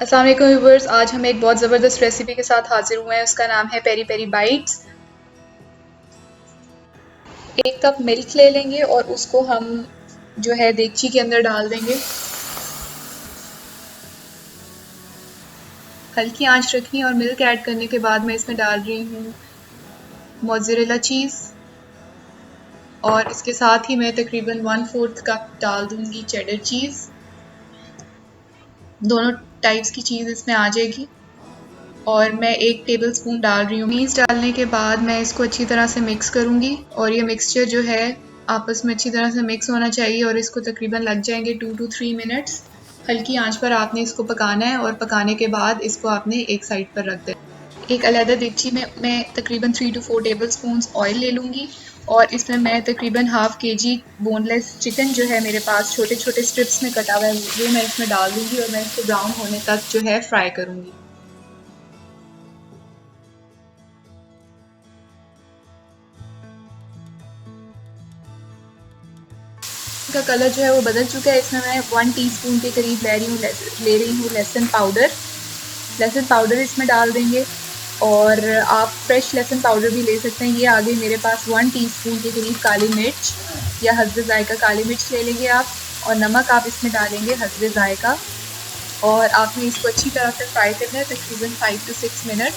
अस्सलाम वालेकुम व्यूअर्स, आज हम एक बहुत ज़बरदस्त रेसिपी के साथ हाजिर हुए हैं। उसका नाम है peri peri bites. 1 cup milk ले लेंगे और उसको हम जो है देगची के अंदर डाल देंगे। हल्की आंच रखनी है और मिल्क ऐड करने के बाद मैं इसमें डाल रही हूँ मोज़रेला चीज़ और इसके साथ ही मैं तकरीबन 1/4 कप डाल दूँगी चेडर चीज़। दोनों टाइप्स की चीज़ इसमें आ जाएगी। और मैं 1 टेबलस्पून डाल रही हूँ। मीस डालने के बाद मैं इसको अच्छी तरह से मिक्स करूँगी और ये मिक्सचर जो है आपस में अच्छी तरह से मिक्स होना चाहिए और इसको तकरीबन लग जाएंगे 2 to 3 मिनट्स। हल्की आंच पर आपने इसको पकाना है और पकाने के बाद इसको आपने एक साइड पर रख देना। एक अलग देगची में मैं तकरीबन 3 to 4 टेबलस्पून ऑयल ले लूँगी और इसमें मैं तकरीबन ½ kg बोनलेस चिकन जो है मेरे पास छोटे छोटे स्ट्रिप्स में कटा हुआ है वो मैं इसमें डाल दूँगी और मैं इसको ब्राउन होने तक जो है फ्राई करूँगी। का कलर जो है वो बदल चुका है। इसमें मैं 1 टीस्पून के करीब ले रही हूँ लहसुन पाउडर। लहसुन पाउडर इसमें डाल देंगे और आप फ्रेश लहसुन पाउडर भी ले सकते हैं। ये आ गई मेरे पास 1 टीस्पून के करीब काली मिर्च या हस्बे ज़ायका काली मिर्च ले लेंगे आप, और नमक आप इसमें डालेंगे हस्बे ज़ायका और आपने इसको अच्छी तरह से फ्राई करना है तकरीबन 5 to 6 मिनट।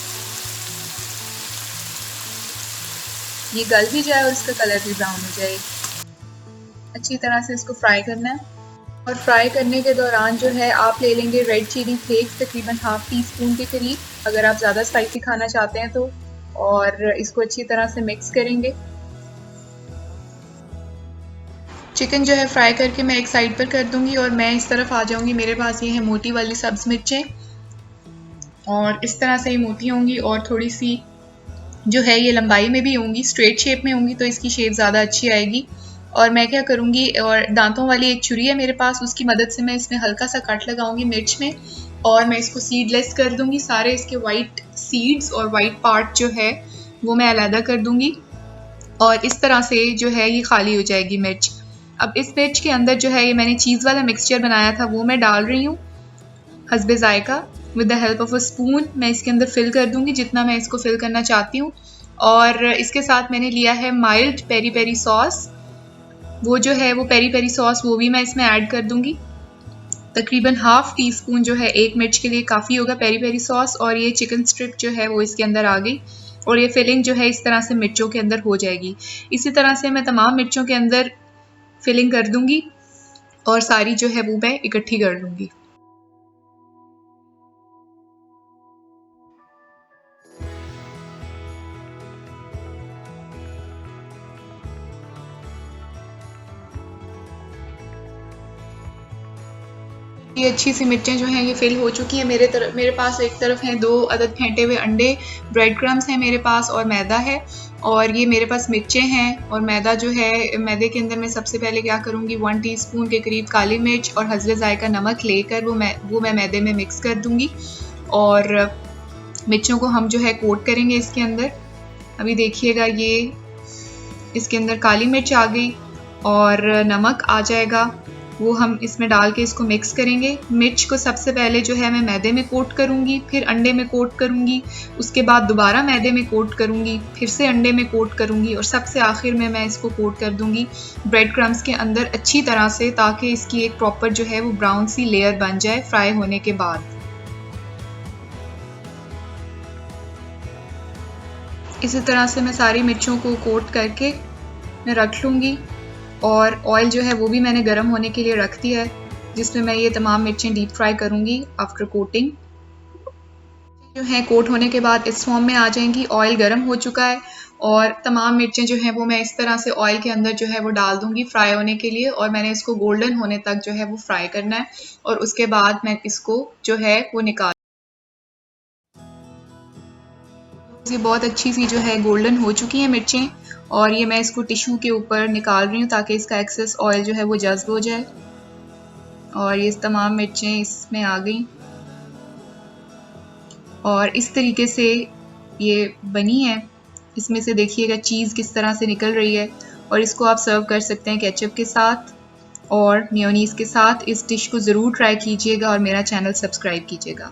ये गल भी जाए और इसका कलर भी ब्राउन हो जाए। अच्छी तरह से इसको फ्राई करना है और फ्राई करने के दौरान जो है आप ले लेंगे रेड चिली फ्लेक्स तकरीबन ½ टीस्पून के करीब, अगर आप ज़्यादा स्पाइसी खाना चाहते हैं तो। और इसको अच्छी तरह से मिक्स करेंगे। चिकन जो है फ्राई करके मैं एक साइड पर कर दूंगी और मैं इस तरफ आ जाऊंगी। मेरे पास ये है मोटी वाली सब्ज़ मिर्चें और इस तरह से ही मोटी होंगी और थोड़ी सी जो है ये लंबाई में भी होंगी, स्ट्रेट शेप में होंगी तो इसकी शेप ज़्यादा अच्छी आएगी। और मैं क्या करूँगी, और दांतों वाली एक छुरी है मेरे पास, उसकी मदद से मैं इसमें हल्का सा कट लगाऊंगी मिर्च में और मैं इसको सीडलेस कर दूंगी। सारे इसके वाइट सीड्स और वाइट पार्ट जो है वो मैं अलहदा कर दूंगी और इस तरह से जो है ये खाली हो जाएगी मिर्च। अब इस मिर्च के अंदर जो है ये मैंने चीज़ वाला मिक्सचर बनाया था वो मैं डाल रही हूँ हस्बे ज़ायका। With the help of a spoon मैं इसके अंदर फिल कर दूंगी जितना मैं इसको फिल करना चाहती हूँ। और इसके साथ मैंने लिया है माइल्ड पेरी पेरी सॉस, वो जो है वो पेरी पेरी सॉस वो भी मैं इसमें ऐड कर दूंगी। तकरीबन ½ टीस्पून जो है एक मिर्च के लिए काफ़ी होगा पेरी पेरी सॉस। और ये चिकन स्ट्रिप जो है वो इसके अंदर आ गई और ये फिलिंग जो है इस तरह से मिर्चों के अंदर हो जाएगी। इसी तरह से मैं तमाम मिर्चों के अंदर फिलिंग कर दूंगी और सारी जो है वो मैं इकट्ठी कर लूँगी। ये अच्छी सी मिर्चें जो हैं ये फिल हो चुकी हैं। मेरे पास एक तरफ हैं 2 अदद फेंटे हुए अंडे, ब्रेड क्रम्स हैं मेरे पास और मैदा है और ये मेरे पास मिर्चें हैं और मैदा जो है। मैदे के अंदर मैं सबसे पहले क्या करूँगी, 1 टीस्पून के करीब काली मिर्च और हस्बे ज़ायका नमक लेकर वो मैं मैदे में मिक्स कर दूँगी और मिर्चों को हम जो है कोट करेंगे इसके अंदर। अभी देखिएगा ये इसके अंदर काली मिर्च आ गई और नमक आ जाएगा, वो हम इसमें डाल के इसको मिक्स करेंगे। मिर्च को सबसे पहले जो है मैं मैदे में कोट करूँगी, फिर अंडे में कोट करूँगी, उसके बाद दोबारा मैदे में कोट करूँगी, फिर से अंडे में कोट करूँगी और सबसे आखिर में मैं इसको कोट कर दूँगी ब्रेड क्रम्स के अंदर अच्छी तरह से, ताकि इसकी एक प्रॉपर जो है वो ब्राउन सी लेयर बन जाए फ्राई होने के बाद। इसी तरह से मैं सारी मिर्चों को कोट करके मैं रख लूँगी और ऑयल जो है वो भी मैंने गर्म होने के लिए रख दिया है जिसमें मैं ये तमाम मिर्चें डीप फ्राई करूँगी। आफ्टर कोटिंग जो है कोट होने के बाद इस फॉर्म में आ जाएंगी। ऑयल गर्म हो चुका है और तमाम मिर्चें जो हैं वो मैं इस तरह से ऑयल के अंदर जो है वो डाल दूँगी फ्राई होने के लिए और मैंने इसको गोल्डन होने तक जो है वो फ्राई करना है और उसके बाद मैं इसको जो है वो निकाल। ये बहुत अच्छी सी जो है गोल्डन हो चुकी हैं मिर्चें और ये मैं इसको टिश्यू के ऊपर निकाल रही हूँ ताकि इसका एक्सेस ऑयल जो है वो जज्ब हो जाए। और ये तमाम मिर्चें इसमें आ गई और इस तरीके से ये बनी है। इसमें से देखिएगा चीज़ किस तरह से निकल रही है और इसको आप सर्व कर सकते हैं केचप के साथ। और मेयोनीज़ के साथ इस डिश को ज़रूर ट्राई कीजिएगा और मेरा चैनल सब्सक्राइब कीजिएगा।